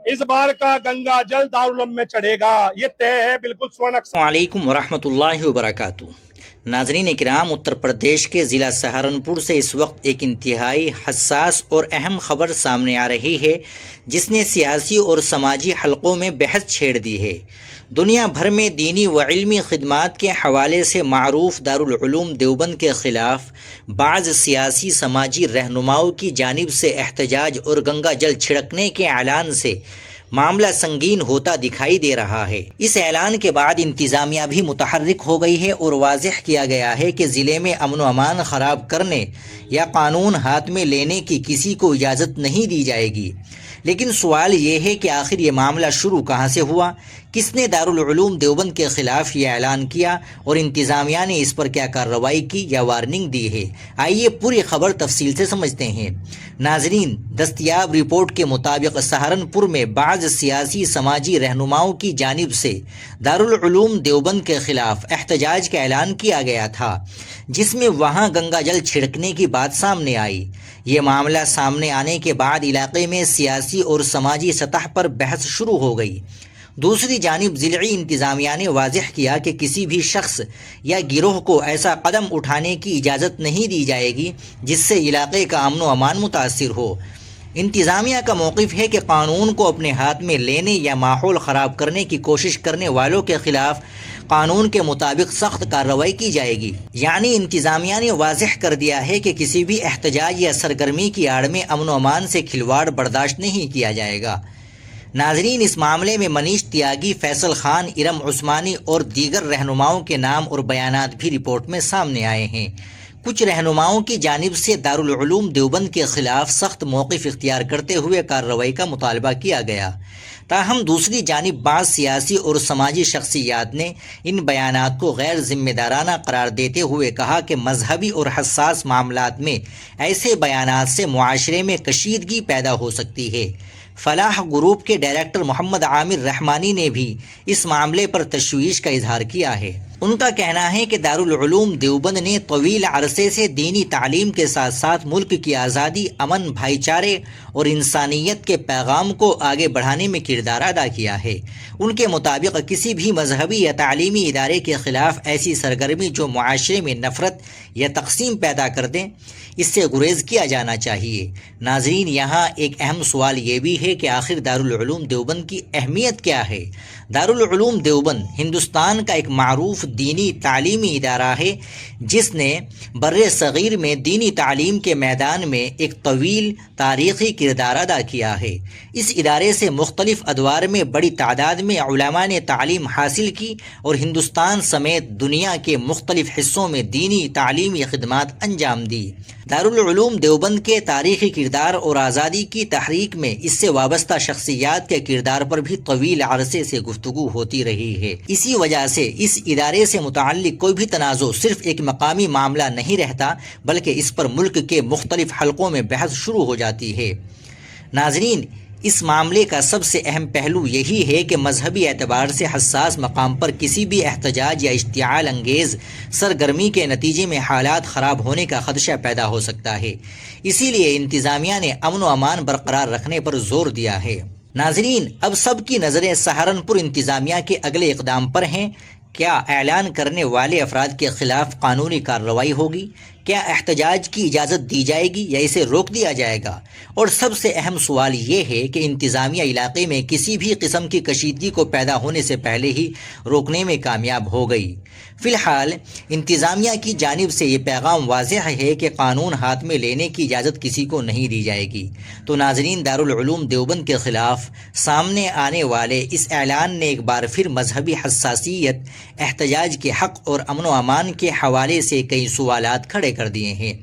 इस बार का गंगा जल दारुल उलूम में चढ़ेगा, ये तय है, बिल्कुल स्वर्ण अक्षर। वालेकुम वरहमतुल्लाहि वबरकातुहू। नाज़रीन इकराम, उत्तर प्रदेश के ज़िला सहारनपुर से इस वक्त एक इंतहाई हसास और अहम खबर सामने आ रही है जिसने सियासी और समाजी हलकों में बहस छेड़ दी है। दुनिया भर में दीनी व इल्मी खिदमात के हवाले से मारूफ दारुल उलूम देवबंद के ख़िलाफ़ बाज़ सियासी समाजी रहनुमाओं की जानिब से एहतजाज और गंगा जल छिड़कने के ऐलान से मामला संगीन होता दिखाई दे रहा है। इस ऐलान के बाद इंतज़ामिया भी मुतहर्रिक हो गई है और वाज़ेह किया गया है कि ज़िले में अमन व अमान ख़राब करने या कानून हाथ में लेने की किसी को इजाज़त नहीं दी जाएगी। लेकिन सवाल ये है कि आखिर ये मामला शुरू कहाँ से हुआ, किसने दारुल उलूम देवबंद के ख़िलाफ़ ये ऐलान किया और इंतज़ामिया ने इस पर क्या कार्रवाई की या वार्निंग दी है। आइए पूरी खबर तफसील से समझते हैं। नाजरीन, दस्तयाब रिपोर्ट के मुताबिक सहारनपुर में बाज़ सियासी समाजी रहनुमाओं की जानिब से दारुल उलूम देवबंद के ख़िलाफ़ एहतजाज का ऐलान किया गया था, जिसमें वहाँ गंगा जल छिड़कने की बात सामने आई। ये मामला सामने आने के बाद इलाके में सियासी और समाजी सतह पर बहस शुरू हो गई। दूसरी जानिब ज़िली इंतज़ामिया ने वाज़ेह किया कि किसी भी शख्स या गिरोह को ऐसा कदम उठाने की इजाज़त नहीं दी जाएगी जिससे इलाके का अमन व अमान मुतासिर हो। इंतज़ामिया का मौक़िफ़ है कि कानून को अपने हाथ में लेने या माहौल ख़राब करने की कोशिश करने वालों के ख़िलाफ़ कानून के मुताबिक सख्त कार्रवाई की जाएगी। यानी इंतज़ामिया ने वाज़ेह कर दिया है कि किसी भी एहतजाज या सरगर्मी की आड़ में अमन व अमान से खिलवाड़ बर्दाश्त नहीं किया जाएगा। नाजरीन, इस मामले में मनीष त्यागी, फैसल खान, इरम उस्मानी और दीगर रहनुमाओं के नाम और बयानात भी रिपोर्ट में सामने आए हैं। कुछ रहनुमाओं की जानिब से दारुल उलूम देवबंद के ख़िलाफ़ सख्त मौक़िफ़ इख्तियार करते हुए कार्रवाई का मुतालबा किया गया। ताहम दूसरी जानिब बाज़ सियासी और समाजी शख्सियात ने इन बयानात को गैर ज़िम्मेदाराना करार देते हुए कहा कि मजहबी और हसास मामलात में ऐसे बयानात से मुआशरे में कशीदगी पैदा हो सकती है। फलाह ग्रुप के डायरेक्टर मोहम्मद आमिर रहमानी ने भी इस मामले पर तशवीश का इजहार किया है। उनका कहना है कि दारुल उलूम देवबंद ने तवील अरसे से दीनी तालीम के साथ साथ मुल्क की आज़ादी, अमन, भाईचारे और इंसानियत के पैगाम को आगे बढ़ाने में किरदार अदा किया है। उनके मुताबिक किसी भी मजहबी या तालीमी इदारे के ख़िलाफ़ ऐसी सरगर्मी जो मुआशरे में नफ़रत या तक़सीम पैदा कर दें, इससे गुरेज़ किया जाना चाहिए। नाज़रीन, यहाँ एक अहम सवाल ये भी है कि आखिर दारुल उलूम देवबंद की अहमियत क्या है। दारुल उलूम देवबंद हिंदुस्तान का एक मारूफ दीनी तालीमी इदारा है जिसने बर्रे सग़ीर में दीनी तालीम के मैदान में एक तवील तारीख़ी किरदार अदा किया है। इस इदारे से मुख्तलिफ़ अदवार में बड़ी तादाद में उलमा ने तालीम हासिल की और हिंदुस्तान समेत दुनिया के मुख्तलिफ़ हिस्सों में दीनी तालीमी खिदमात अंजाम दी। दारुल उलूम देवबंद के तारीख़ी किरदार और आज़ादी की तहरीक में इससे वाबस्ता शख्सियात के किरदार पर भी तवील अरसे से गुफ्तगू होती रही है। इसी वजह से इस इदारे से मुताल्लिक़ कोई भी तनाज़ो सिर्फ एक मकामी मामला नहीं रहता, बल्कि इस पर मुल्क के मुख्तलिफ़ हलकों में बहस शुरू हो जाती है। नाज़रीन, इस मामले का सबसे अहम पहलू यही है कि मजहबी एतबार से हसास मकाम पर किसी भी एहतजाज या इश्तियाल अंगेज़ सरगर्मी के नतीजे में हालात ख़राब होने का ख़दशा पैदा हो सकता है। इसीलिए इंतज़ामिया ने अमन व अमान बरकरार रखने पर जोर दिया है। नाज़रीन, अब सब की नज़रें सहारनपुर इंतज़ामिया के अगले इक़दाम पर हैं। क्या ऐलान करने वाले अफराद के ख़िलाफ़ कानूनी कार्रवाई होगी? क्या एहतजाज की इजाज़त दी जाएगी या इसे रोक दिया जाएगा? और सबसे अहम सवाल ये है कि इंतज़ामिया इलाके में किसी भी किस्म की कशीदगी को पैदा होने से पहले ही रोकने में कामयाब हो गई। फ़िलहाल इंतज़ामिया की जानिब से ये पैगाम वाज़ेह है कि कानून हाथ में लेने की इजाज़त किसी को नहीं दी जाएगी। तो नाज़रीन, दारुल उलूम देवबंद के ख़िलाफ़ सामने आने वाले इस ऐलान ने एक बार फिर मजहबी हसासियत, एहतजाज के हक़ और अमन व अमान के हवाले से कई सवालात खड़े कर दिए हैं।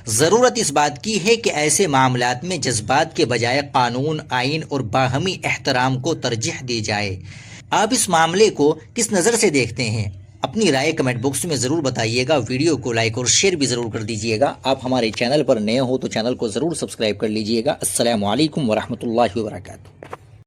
ज़रूरत इस बात की है कि ऐसे मामलात में जज्बात के बजाय कानून, आइन और बाहमी एहतराम को तरजीह दी जाए। आप इस मामले को किस नज़र से देखते हैं? अपनी राय कमेंट बॉक्स में ज़रूर बताइएगा। वीडियो को लाइक और शेयर भी ज़रूर कर दीजिएगा। आप हमारे चैनल पर नए हो तो चैनल को ज़रूर सब्सक्राइब कर लीजिएगा। अस्सलामु अलैकुम वरहमतुल्लाहि वबरकातुहू।